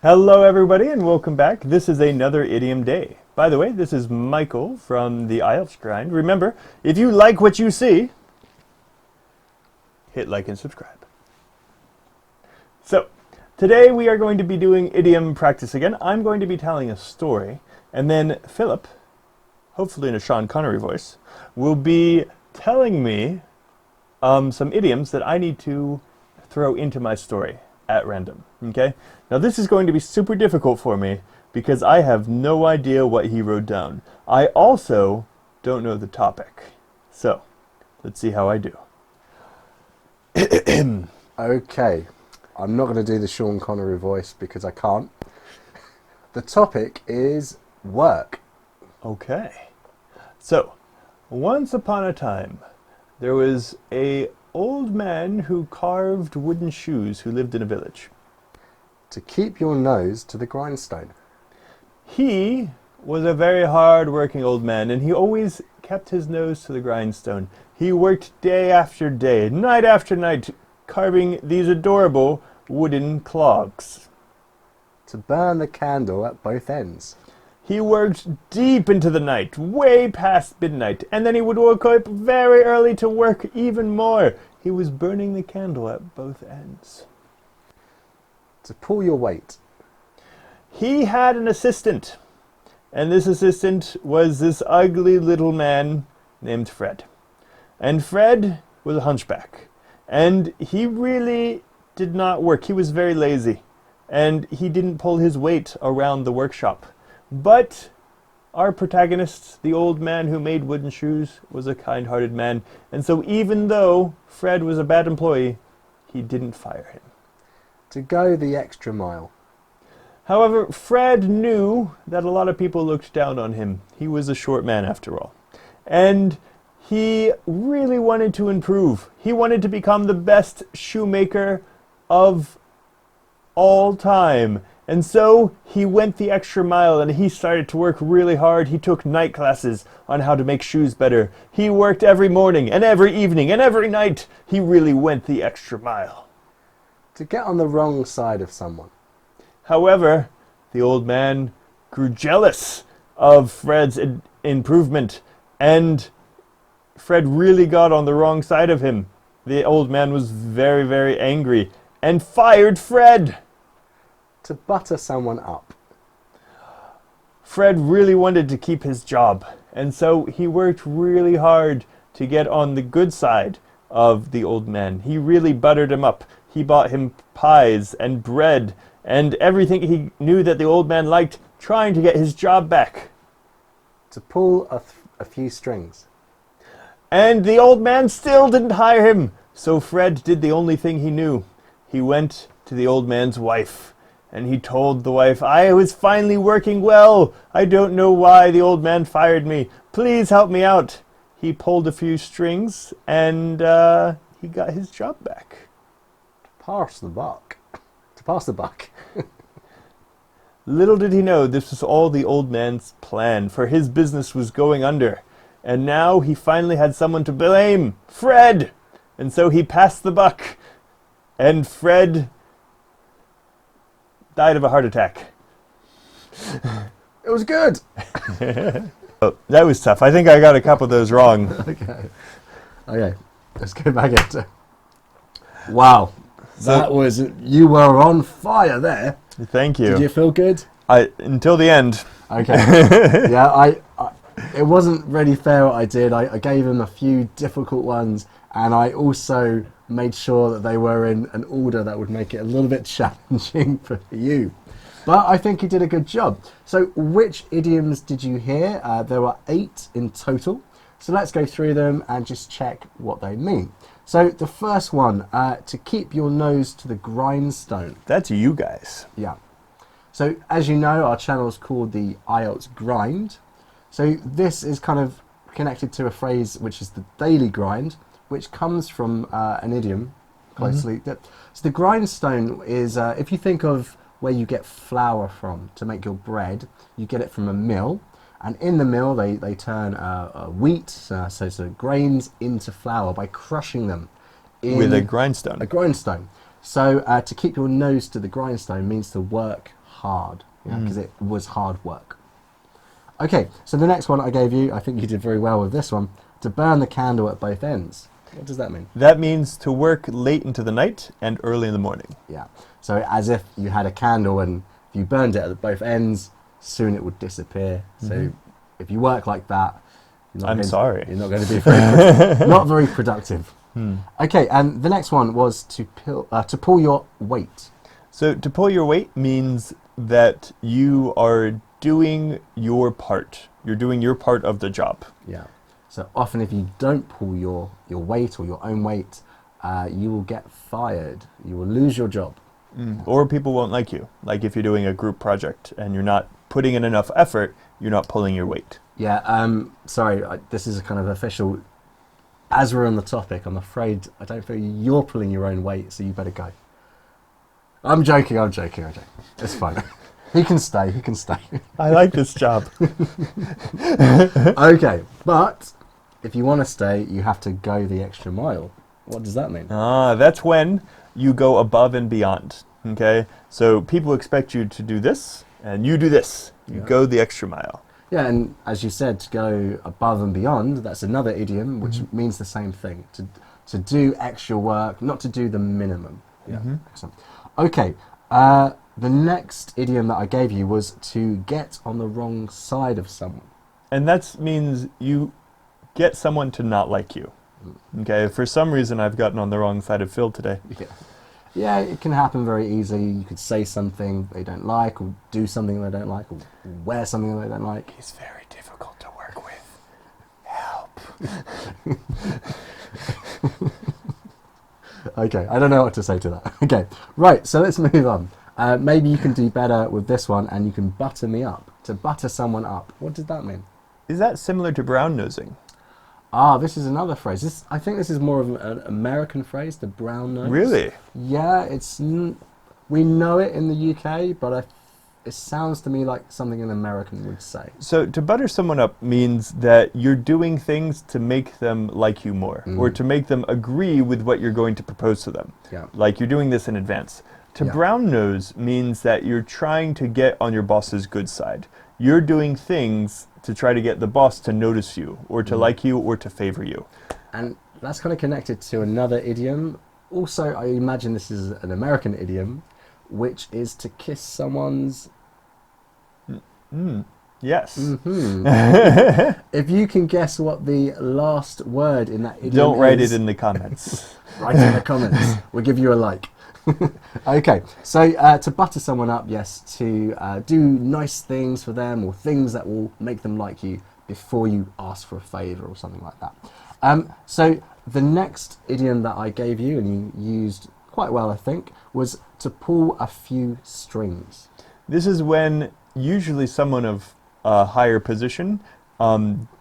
Hello everybody and welcome back. This is another idiom day. By the way, this is Michael from the IELTS Grind. Remember, if you like what you see, hit like and subscribe. So, today we are going to be doing idiom practice again. I'm going to be telling a story, and then Philip, hopefully in a Sean Connery voice, will be telling me some idioms that I need to throw into my story at random, okay? Now this is going to be super difficult for me because I have no idea what he wrote down. I also don't know the topic. So, let's see how I do. Okay, I'm not going to do the Sean Connery voice because I can't. The topic is work. Okay. So, once upon a time, there was a old man who carved wooden shoes who lived in a village. To keep your nose to the grindstone. He was a very hard-working old man, and he always kept his nose to the grindstone. He worked day after day, night after night, carving these adorable wooden clogs. To burn the candle at both ends. He worked deep into the night, way past midnight, and then he would wake up very early to work even more. He was burning the candle at both ends. To pull your weight. He had an assistant, and this assistant was this ugly little man named Fred. And Fred was a hunchback, and he really did not work. He was very lazy, and he didn't pull his weight around the workshop. But our protagonist, the old man who made wooden shoes, was a kind-hearted man, and so even though Fred was a bad employee, he didn't fire him. To go the extra mile. However, Fred knew that a lot of people looked down on him. He was a short man after all. And he really wanted to improve. He wanted to become the best shoemaker of all time. And so he went the extra mile and he started to work really hard. He took night classes on how to make shoes better. He worked every morning and every evening and every night. He really went the extra mile. To get on the wrong side of someone. However, the old man grew jealous of Fred's improvement, and Fred really got on the wrong side of him. The old man was very, very angry and fired Fred. To butter someone up. Fred really wanted to keep his job, and so he worked really hard to get on the good side of the old man. He really buttered him up. He bought him pies and bread and everything he knew that the old man liked, trying to get his job back. To pull a few strings. And the old man still didn't hire him, so Fred did the only thing he knew. He went to the old man's wife, and he told the wife, "I was finally working well. I don't know why the old man fired me. Please help me out." He pulled a few strings, and he got his job back. Pass the buck. To pass the buck. Little did he know this was all the old man's plan, for his business was going under. And now he finally had someone to blame, Fred! And so he passed the buck, and Fred died of a heart attack. It was good. Oh, that was tough. I think I got a couple of those wrong. Okay, let's go back into. Wow. That was, you were on fire there. Thank you. Did you feel good? Until the end. Okay. Yeah, it wasn't really fair what I did. I gave him a few difficult ones, and I also made sure that they were in an order that would make it a little bit challenging for you. But I think he did a good job. So which idioms did you hear? There were 8 in total. So let's go through them and just check what they mean. So the first one, to keep your nose to the grindstone. That's you guys. Yeah. So as you know, our channel is called the IELTS Grind. So this is kind of connected to a phrase which is the daily grind, which comes from an idiom closely. So the grindstone is, if you think of where you get flour from to make your bread, you get it from a mill. And in the mill, they turn wheat, so grains, into flour by crushing them with a grindstone. A grindstone. So to keep your nose to the grindstone means to work hard, because it was hard work. Okay, so the next one I gave you, I think you did very well with this one. To burn the candle at both ends. What does that mean? That means to work late into the night and early in the morning. Yeah. So as if you had a candle and if you burned it at both ends, soon it would disappear. So if you work like that, you're not going to be not very productive. Okay, and the next one was to pull your weight. So to pull your weight means that you are doing your part. You're doing your part of the job. Yeah. So often if you don't pull your weight or your own weight, you will get fired. You will lose your job. Or people won't like you. Like if you're doing a group project and you're not putting in enough effort, you're not pulling your weight. Yeah, sorry, this is a kind of official. As we're on the topic, I'm afraid I don't feel you're pulling your own weight, so you better go. I'm joking. It's fine. He can stay. I like this job. Okay, but if you want to stay, you have to go the extra mile. What does that mean? That's when you go above and beyond. Okay, so people expect you to do this, and you do this. You go the extra mile. Yeah, and as you said, to go above and beyond, that's another idiom which means the same thing. To do extra work, not to do the minimum. Yeah, excellent. Okay, the next idiom that I gave you was to get on the wrong side of someone. And that means you get someone to not like you. Okay, for some reason I've gotten on the wrong side of Phil today. Yeah, it can happen very easily. You could say something they don't like, or do something they don't like, or wear something they don't like. He's very difficult to work with. Help. Okay, I don't know what to say to that. Okay, right, so let's move on. Maybe you can do better with this one and you can butter me up. To butter someone up. What does that mean? Is that similar to brown nosing? This is another phrase. I think this is more of an American phrase, the brown nose. Really? Yeah, we know it in the UK, but it sounds to me like something an American would say. So to butter someone up means that you're doing things to make them like you more, or to make them agree with what you're going to propose to them. Yeah. Like you're doing this in advance. To brown nose means that you're trying to get on your boss's good side. You're doing things to try to get the boss to notice you, or to like you, or to favor you. And that's kind of connected to another idiom. Also, I imagine this is an American idiom, which is to kiss someone's... Yes. If you can guess what the last word in that idiom Don't write it in the comments. Write it in the comments. We'll give you a like. Okay, so to butter someone up, yes, to do nice things for them, or things that will make them like you before you ask for a favour or something like that. So the next idiom that I gave you, and you used quite well, I think, was to pull a few strings. This is when usually someone of a higher position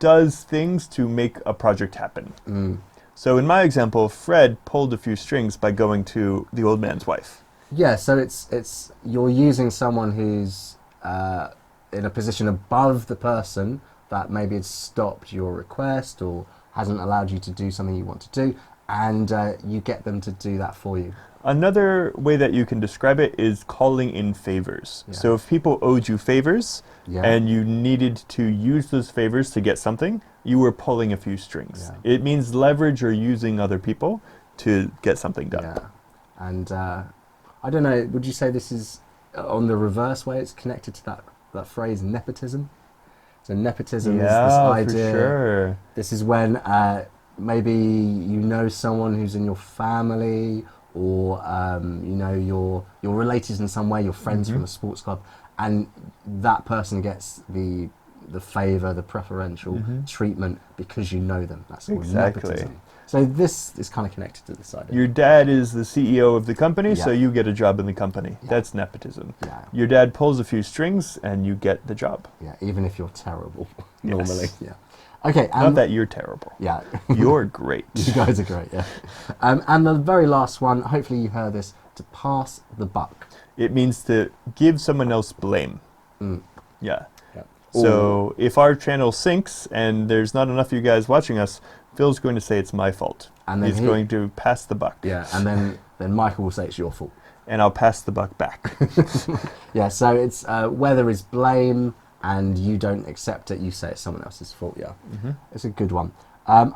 does things to make a project happen. So in my example, Fred pulled a few strings by going to the old man's wife. Yeah, so it's you're using someone who's in a position above the person that maybe has stopped your request or hasn't allowed you to do something you want to do, and you get them to do that for you. Another way that you can describe it is calling in favors. So if people owed you favors and you needed to use those favors to get something, you were pulling a few strings. It means leverage or using other people to get something done. Yeah. And I don't know, would you say this is on the reverse way? It's connected to that phrase nepotism? So nepotism is this idea. For sure. This is when maybe you know someone who's in your family, or you know you're related in some way, you're friends from a sports club, and that person gets the favour, the preferential treatment because you know them. That's called nepotism. So this is kind of connected to this idea. Your dad is the CEO of the company, so you get a job in the company. That's nepotism. Your dad pulls a few strings and you get the job. Yeah, even if you're terrible normally. Yeah. Okay. Not that you're terrible. Yeah. You're great. You guys are great, yeah. And the very last one, hopefully you heard this, to pass the buck. It means to give someone else blame. Yeah. So if our channel sinks and there's not enough of you guys watching us, Phil's going to say it's my fault. And then he's going to pass the buck. Yeah, and then Michael will say it's your fault. and I'll pass the buck back. Yeah, so it's weather is blame, and you don't accept it. You say it's someone else's fault. Yeah, it's a good one.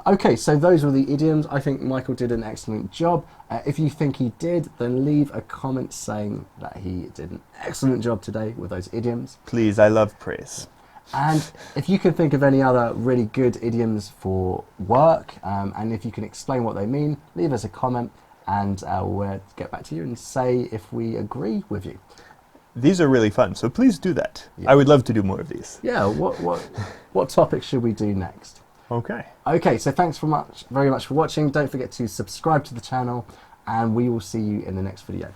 Okay, so those were the idioms. I think Michael did an excellent job. If you think he did, then leave a comment saying that he did an excellent job today with those idioms. Please, I love praise. And if you can think of any other really good idioms for work, and if you can explain what they mean, leave us a comment, and we'll get back to you and say if we agree with you. These are really fun, so please do that. Yeah. I would love to do more of these. Yeah, what topic should we do next? Okay. Okay, so thanks very much for watching. Don't forget to subscribe to the channel, and we will see you in the next video.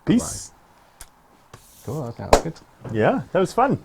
Peace. Bye. Cool, okay, that's good. Yeah, that was fun.